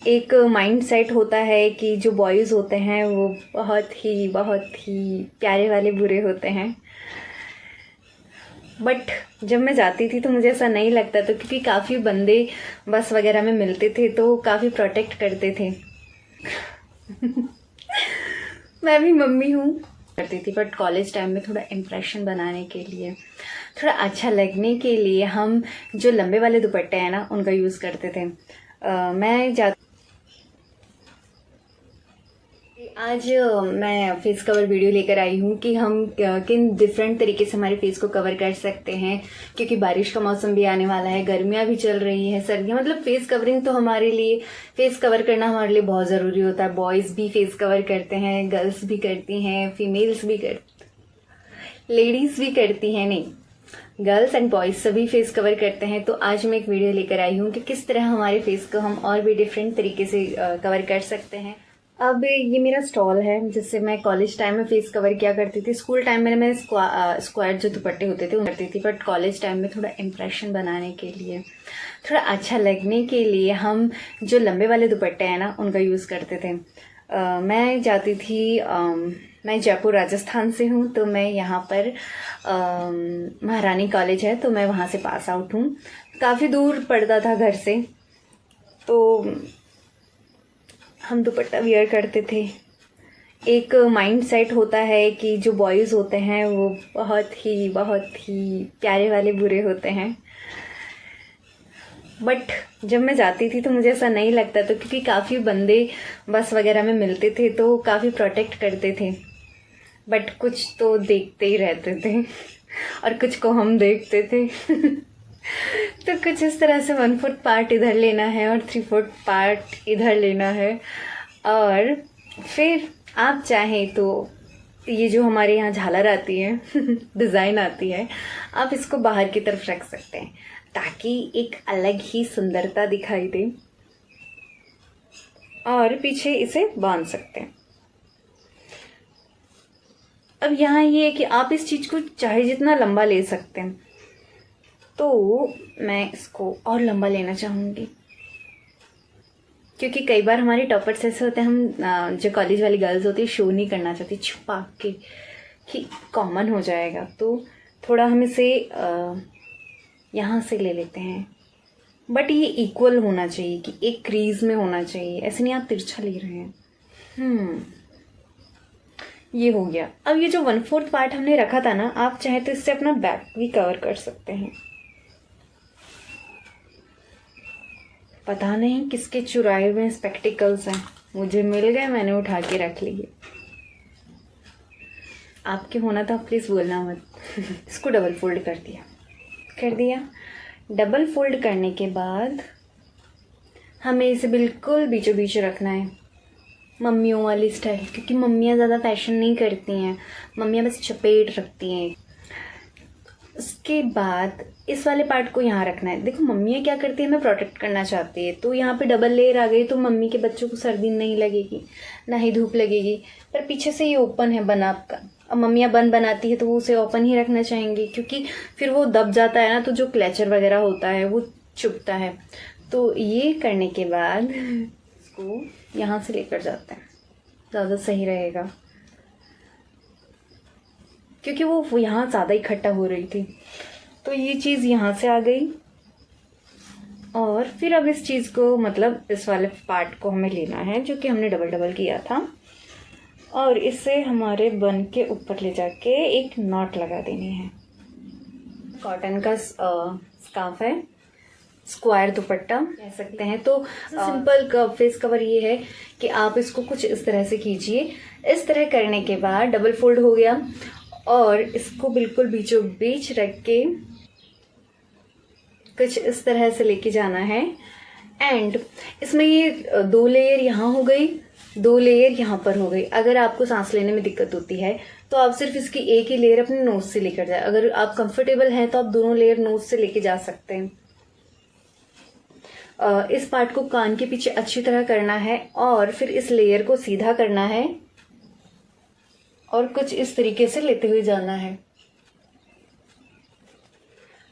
एक mind set होता है कि जो बॉयज़ होते हैं वो बहुत ही प्यारे वाले बुरे होते हैं। बट जब मैं जाती थी तो मुझे ऐसा नहीं लगता था, क्योंकि काफ़ी बंदे बस वगैरह में मिलते थे तो काफ़ी प्रोटेक्ट करते थे। मैं भी मम्मी हूँ करती थी, बट कॉलेज टाइम में थोड़ा इम्प्रेशन बनाने के लिए, थोड़ा अच्छा लगने के लिए हम जो लंबे वाले दुपट्टे हैं ना उनका यूज़ करते थे। आज मैं फेस कवर वीडियो लेकर आई हूँ कि हम किन डिफरेंट तरीके से हमारे फेस को कवर कर सकते हैं, क्योंकि बारिश का मौसम भी आने वाला है, गर्मियाँ भी चल रही हैं, सर्दियाँ, मतलब फेस कवरिंग तो हमारे लिए, फेस कवर करना हमारे लिए बहुत ज़रूरी होता है। बॉयज़ भी फेस कवर करते हैं, गर्ल्स भी करती हैं, फीमेल्स भी लेडीज़ भी करती हैं, नहीं, गर्ल्स एंड बॉयज़ सभी फेस कवर करते हैं। तो आज मैं एक वीडियो लेकर आई हूँ कि किस तरह हमारे फेस को हम और भी डिफरेंट तरीके से कवर कर सकते हैं। अब ये मेरा स्टॉल है जिससे मैं कॉलेज टाइम में फेस कवर किया करती थी। स्कूल टाइम में मैं स्क्वायर जो दुपट्टे होते थे वो करती थी, बट कॉलेज टाइम में थोड़ा इम्प्रेशन बनाने के लिए, थोड़ा अच्छा लगने के लिए हम जो लंबे वाले दुपट्टे हैं ना उनका यूज़ करते थे। मैं जाती थी, मैं जयपुर राजस्थान से हूँ, तो मैं यहाँ पर महारानी कॉलेज है तो मैं वहाँ से पास आउट हूँ। काफ़ी दूर पड़ता था घर से, तो हम दुपट्टा वियर करते थे। एक माइंड सेट होता है कि जो बॉयज़ होते हैं वो बहुत ही प्यारे वाले बुरे होते हैं। बट जब मैं जाती थी तो मुझे ऐसा नहीं लगता था, क्योंकि काफ़ी बंदे बस वगैरह में मिलते थे तो काफ़ी प्रोटेक्ट करते थे। बट कुछ तो देखते ही रहते थे और कुछ को हम देखते थे। तो कुछ इस तरह से 1/4 पार्ट इधर लेना है और 3/4 पार्ट इधर लेना है। और फिर आप चाहें तो ये जो हमारे यहाँ झालर आती है डिज़ाइन आती है, आप इसको बाहर की तरफ रख सकते हैं ताकि एक अलग ही सुंदरता दिखाई दे, और पीछे इसे बांध सकते हैं। अब यहाँ ये है कि आप इस चीज़ को चाहे जितना लंबा ले सकते हैं, तो मैं इसको और लंबा लेना चाहूँगी, क्योंकि कई बार हमारे टॉपर्स ऐसे होते हैं, हम जो कॉलेज वाली गर्ल्स होती है शो नहीं करना चाहती छुपा के कि कॉमन हो जाएगा, तो थोड़ा हम इसे यहाँ से ले लेते हैं। बट ये इक्वल होना चाहिए कि एक क्रीज में होना चाहिए, ऐसे नहीं आप तिरछा ले रहे हैं। ये हो गया। अब ये जो 1/4 पार्ट हमने रखा था ना, आप चाहे तो इससे अपना बैक भी कवर कर सकते हैं। पता नहीं किसके चुराए हुए स्पेक्टिकल्स हैं, मुझे मिल गए, मैंने उठा के रख लिए। आपके होना था प्लीज़ बोलना मत। इसको डबल फोल्ड कर दिया। डबल फोल्ड करने के बाद हमें इसे बिल्कुल बीचों बीच रखना है, मम्मियों वाली स्टाइल, क्योंकि मम्मियाँ ज़्यादा फैशन नहीं करती हैं, मम्मियाँ बस चपेट रखती हैं। उसके बाद इस वाले पार्ट को यहाँ रखना है। देखो मम्मियाँ क्या करती है, हमें प्रोटेक्ट करना चाहती है, तो यहाँ पे डबल लेयर आ गई तो मम्मी के बच्चों को सर्दी नहीं लगेगी, ना ही धूप लगेगी। पर पीछे से ये ओपन है बन आपका, अब मम्मियाँ बन बनाती है तो वो उसे ओपन ही रखना चाहेंगी, क्योंकि फिर वो दब जाता है ना, तो जो क्लेचर वगैरह होता है वो चुभता है। तो ये करने के बाद इसको यहाँ से लेकर जाते हैं, ज़्यादा सही रहेगा, क्योंकि वो यहाँ ज़्यादा इकट्ठा हो रही थी। तो ये चीज़ यहाँ से आ गई, और फिर अब इस चीज़ को, मतलब इस वाले पार्ट को हमें लेना है जो कि हमने डबल किया था, और इसे हमारे बन के ऊपर ले जाके एक नॉट लगा देनी है। कॉटन का स्कार्फ है, स्क्वायर दुपट्टा कह सकते हैं। तो सिंपल फेस कवर ये है कि आप इसको कुछ इस तरह से खींचिए। इस तरह करने के बाद डबल फोल्ड हो गया, और इसको बिल्कुल बीचों बीच रख के कुछ इस तरह से लेके जाना है। एंड इसमें ये 2 लेयर यहाँ हो गई, 2 लेयर यहाँ पर हो गई। अगर आपको सांस लेने में दिक्कत होती है तो आप सिर्फ इसकी एक ही लेयर अपने नोज से लेकर जाए। अगर आप कंफर्टेबल हैं तो आप दोनों लेयर नोज से लेके जा सकते हैं। इस पार्ट को कान के पीछे अच्छी तरह करना है, और फिर इस लेयर को सीधा करना है और कुछ इस तरीके से लेते हुए जाना है।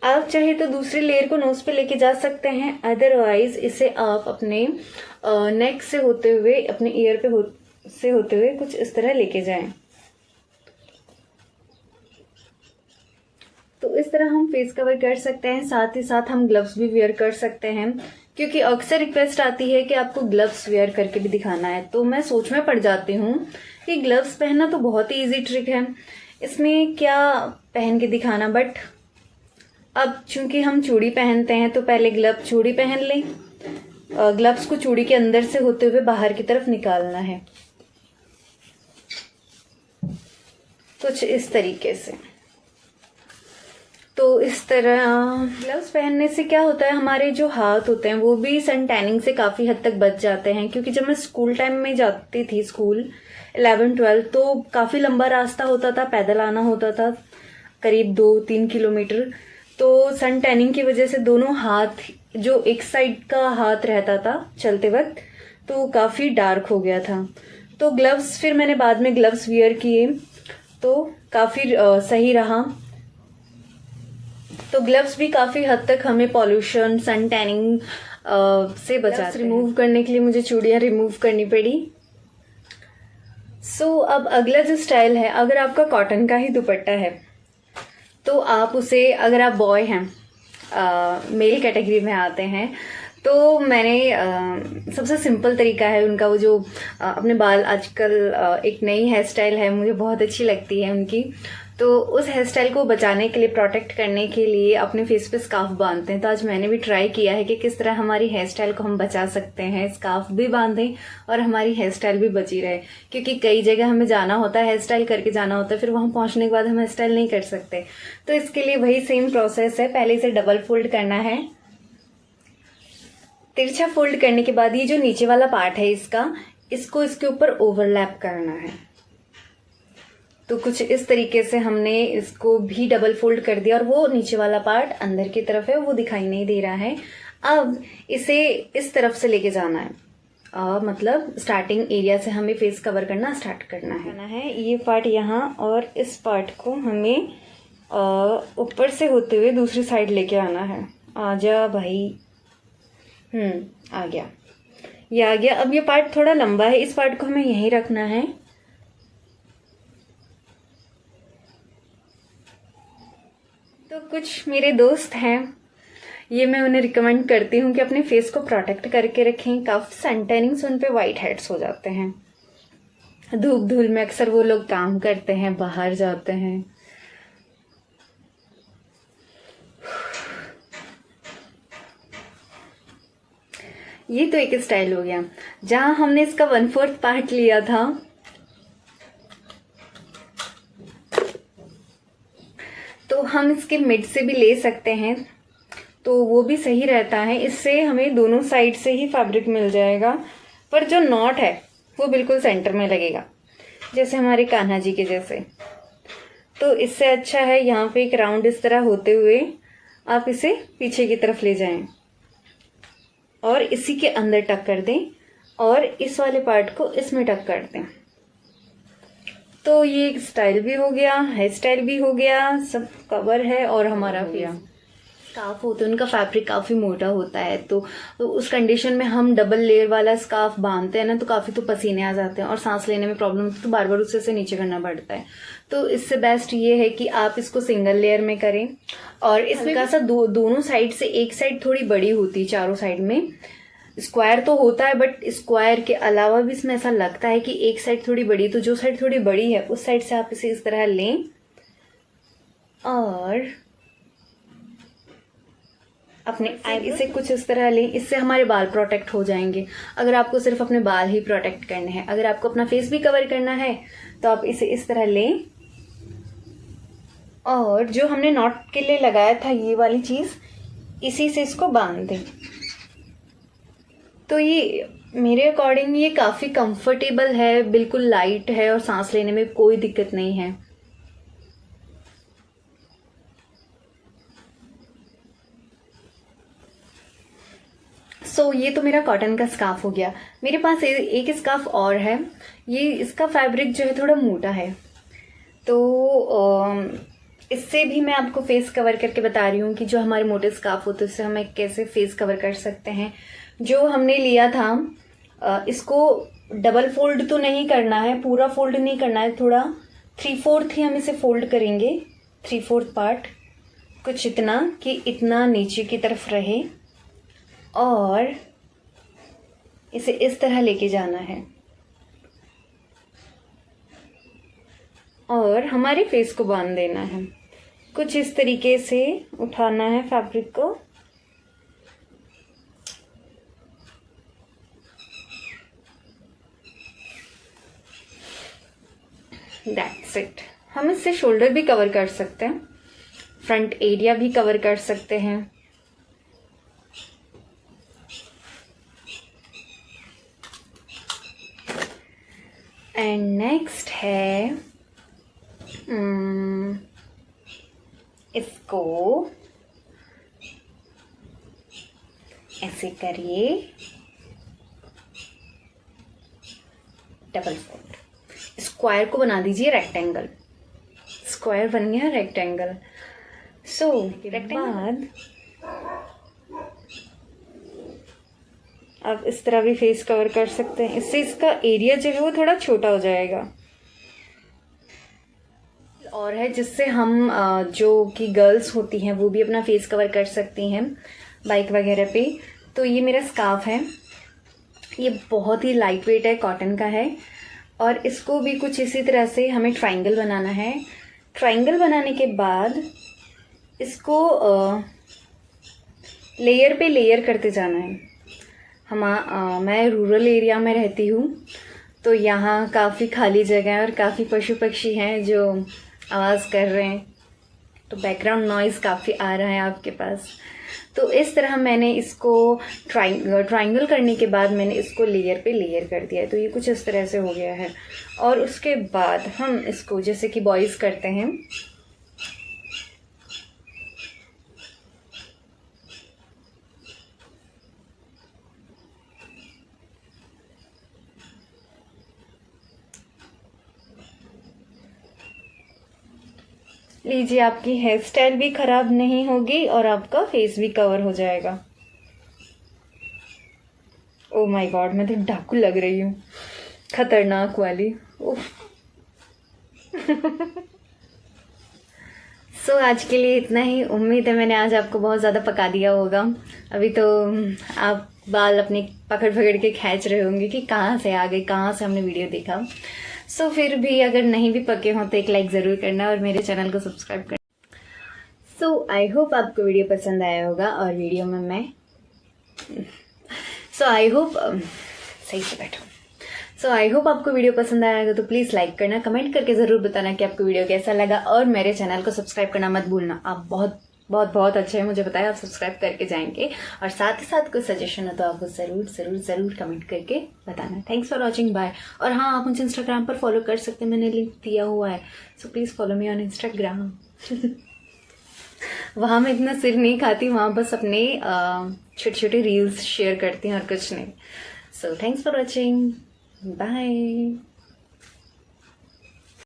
आप चाहे तो दूसरी लेयर को नोज पे लेके जा सकते हैं, अदरवाइज इसे आप अपने नेक से होते हुए, अपने ईयर पे से होते हुए कुछ इस तरह लेके जाएं। तो इस तरह हम फेस कवर कर सकते हैं। साथ ही साथ हम ग्लव्स भी वेयर कर सकते हैं, क्योंकि अक्सर रिक्वेस्ट आती है कि आपको ग्लव्स वेयर करके भी दिखाना है। तो मैं सोच में पड़ जाती हूँ कि ग्लव्स पहनना तो बहुत ही इजी ट्रिक है, इसमें क्या पहन के दिखाना। बट अब चूंकि हम चूड़ी पहनते हैं तो पहले चूड़ी पहन लें। ग्लव्स को चूड़ी के अंदर से होते हुए बाहर की तरफ निकालना है, कुछ इस तरीके से। तो इस तरह ग्लव्स पहनने से क्या होता है, हमारे जो हाथ होते हैं वो भी सन टैनिंग से काफ़ी हद तक बच जाते हैं। क्योंकि जब मैं स्कूल टाइम में जाती थी, स्कूल 11-12, तो काफ़ी लंबा रास्ता होता था, पैदल आना होता था करीब 2-3 किलोमीटर। तो सन टैनिंग की वजह से दोनों हाथ, जो एक साइड का हाथ रहता था चलते वक्त, तो काफ़ी डार्क हो गया था। तो ग्लव्स, फिर मैंने बाद में ग्लव्स वियर किए तो काफ़ी सही रहा। तो ग्लव्स भी काफ़ी हद तक हमें पॉल्यूशन, सन टैनिंग से बचाते हैं। रिमूव करने के लिए मुझे चूड़ियाँ रिमूव करनी पड़ी। सो अब अगला जो स्टाइल है, अगर आपका कॉटन का ही दुपट्टा है तो आप उसे, अगर आप बॉय हैं, मेल कैटेगरी में आते हैं, तो मैंने सबसे सिंपल तरीका है उनका, वो जो अपने बाल, आजकल एक नई हेयर स्टाइल है, मुझे बहुत अच्छी लगती है उनकी। तो उस हेयर स्टाइल को बचाने के लिए, प्रोटेक्ट करने के लिए अपने फेस पे स्कार्फ बांधते हैं। तो आज मैंने भी ट्राई किया है कि किस तरह हमारी हेयर स्टाइल को हम बचा सकते हैं, स्कार्फ भी बांधें और हमारी हेयर स्टाइल भी बची रहे। क्योंकि कई जगह हमें जाना होता है, हेयर स्टाइल करके जाना होता है, फिर वहां पहुंचने के बाद हम हेयर स्टाइल नहीं कर सकते। तो इसके लिए वही सेम प्रोसेस है, पहले इसे डबल फोल्ड करना है। तिरछा फोल्ड करने के बाद ये जो नीचे वाला पार्ट है इसको इसके ऊपर ओवरलैप करना है। तो कुछ इस तरीके से हमने इसको भी डबल फोल्ड कर दिया और वो नीचे वाला पार्ट अंदर की तरफ है, वो दिखाई नहीं दे रहा है। अब इसे इस तरफ से लेके जाना है, मतलब स्टार्टिंग एरिया से हमें फेस कवर करना स्टार्ट करना है। ये पार्ट यहाँ, और इस पार्ट को हमें ऊपर से होते हुए दूसरी साइड लेके आना है। आजा भाई, आ गया, ये आ गया। अब ये पार्ट थोड़ा लंबा है, इस पार्ट को हमें यहीं रखना है। तो कुछ मेरे दोस्त हैं, ये मैं उन्हें रिकमेंड करती हूँ कि अपने फेस को प्रोटेक्ट करके रखें। काफ़ी सन टैनिंग से उन पे वाइट हेड्स हो जाते हैं। धूप धूल में अक्सर वो लोग काम करते हैं, बाहर जाते हैं। ये तो एक स्टाइल हो गया। जहां हमने इसका 1/4 पार्ट लिया था, तो हम इसके मिड से भी ले सकते हैं, तो वो भी सही रहता है। इससे हमें दोनों साइड से ही फैब्रिक मिल जाएगा, पर जो नॉट है वो बिल्कुल सेंटर में लगेगा, जैसे हमारे कान्हा जी के जैसे। तो इससे अच्छा है यहाँ पे एक राउंड इस तरह होते हुए आप इसे पीछे की तरफ ले जाएं और इसी के अंदर टक कर दें और इस वाले पार्ट को इसमें टक कर दें। तो ये एक स्टाइल भी हो गया, हेयर स्टाइल भी हो गया, सब कवर है। और हमारा स्कार्फ होता है, उनका फैब्रिक काफ़ी मोटा होता है, तो उस कंडीशन में हम डबल लेयर वाला स्कार्फ बांधते हैं ना, तो काफ़ी तो पसीने आ जाते हैं और सांस लेने में प्रॉब्लम होती है, तो बार बार उससे नीचे करना पड़ता है। तो इससे बेस्ट ये है कि आप इसको सिंगल लेयर में करें। और इसमें का सा दोनों साइड से, एक साइड थोड़ी बड़ी होती है, चारों साइड में स्क्वायर तो होता है, बट स्क्वायर के अलावा भी इसमें ऐसा लगता है कि एक साइड थोड़ी बड़ी, तो जो साइड थोड़ी बड़ी है उस साइड से आप इसे इस तरह लें और अपने इसे कुछ इस तरह लें। इससे हमारे बाल प्रोटेक्ट हो जाएंगे। अगर आपको सिर्फ अपने बाल ही प्रोटेक्ट करने हैं, अगर आपको अपना फेस भी कवर करना है, तो आप इसे इस तरह लें और जो हमने नॉट के लिए लगाया था ये वाली चीज, इसी से इसको बांध दें। तो ये मेरे अकॉर्डिंग ये काफ़ी कंफर्टेबल है, बिल्कुल लाइट है और सांस लेने में कोई दिक्कत नहीं है। ये तो मेरा कॉटन का स्कार्फ हो गया। मेरे पास एक स्कार्फ और है। ये इसका फैब्रिक जो है थोड़ा मोटा है, तो इससे भी मैं आपको फेस कवर करके बता रही हूँ कि जो हमारे मोटे स्कार्फ होते हैं उससे हमें कैसे फेस कवर कर सकते हैं। जो हमने लिया था इसको डबल फोल्ड तो नहीं करना है, पूरा फोल्ड नहीं करना है, थोड़ा 3/4 ही हम इसे फोल्ड करेंगे, 3/4 पार्ट, कुछ इतना कि इतना नीचे की तरफ रहे और इसे इस तरह लेके जाना है और हमारे फेस को बांध देना है। कुछ इस तरीके से उठाना है फैब्रिक को। That's it. हम इससे शोल्डर भी कवर कर सकते हैं, फ्रंट एरिया भी कवर कर सकते हैं। एंड नेक्स्ट है इसको ऐसे करिए, डबल फोल्ड, स्क्वायर को बना दीजिए रेक्टेंगल। स्क्वायर बन गया रेक्टेंगल। सो बाद आप इस तरह भी फेस कवर कर सकते हैं। इससे इसका एरिया जो है वो थोड़ा छोटा हो जाएगा। और है जिससे हम जो कि गर्ल्स होती हैं वो भी अपना फेस कवर कर सकती हैं बाइक वगैरह पे। तो ये मेरा स्कार्फ है, ये बहुत ही लाइट वेट है, कॉटन का है और इसको भी कुछ इसी तरह से हमें ट्रायंगल बनाना है। ट्रायंगल बनाने के बाद इसको लेयर पे लेयर करते जाना है। मैं रूरल एरिया में रहती हूँ तो यहाँ काफ़ी खाली जगह है और काफ़ी पशु पक्षी हैं जो आवाज़ कर रहे हैं, तो बैकग्राउंड नॉइज़ काफ़ी आ रहा है आपके पास। तो इस तरह मैंने इसको ट्रायंगल करने के बाद मैंने इसको लेयर पे लेयर कर दिया है। तो ये कुछ इस तरह से हो गया है। और उसके बाद हम इसको जैसे कि बॉयज़ करते हैं, लीजिए, आपकी हेयर स्टाइल भी खराब नहीं होगी और आपका फेस भी कवर हो जाएगा। ओ माय गॉड, मैं तो डाकू लग रही हूँ, खतरनाक वाली। सो आज के लिए इतना ही। उम्मीद है मैंने आज आपको बहुत ज़्यादा पका दिया होगा। अभी तो आप बाल अपने पकड़ पकड़ के खींच रहे होंगे कि कहाँ से आ गए, कहाँ से हमने वीडियो देखा। सो फिर भी अगर नहीं भी पके हों तो एक लाइक ज़रूर करना और मेरे चैनल को सब्सक्राइब करना। सो आई होप आपको वीडियो पसंद आया होगा और वीडियो में मैं आई होप सही से बैठो। आई होप आपको वीडियो पसंद आया होगा तो प्लीज़ लाइक करना, कमेंट करके ज़रूर बताना कि आपको वीडियो कैसा लगा और मेरे चैनल को सब्सक्राइब करना मत भूलना। आप बहुत बहुत बहुत अच्छे हैं, मुझे बताया, आप सब्सक्राइब करके जाएंगे। और साथ ही साथ कोई सजेशन हो तो आपको ज़रूर ज़रूर ज़रूर कमेंट करके बताना। Thanks for watching, bye. और हाँ, आप मुझे इंस्टाग्राम पर फॉलो कर सकते हैं, मैंने लिंक दिया हुआ है। So please follow me on Instagram. वहाँ मैं इतना सिर नहीं खाती, वहाँ बस अपने छोटे छोटे रील्स शेयर करती हैं और कुछ नहीं। So thanks for watching, bye.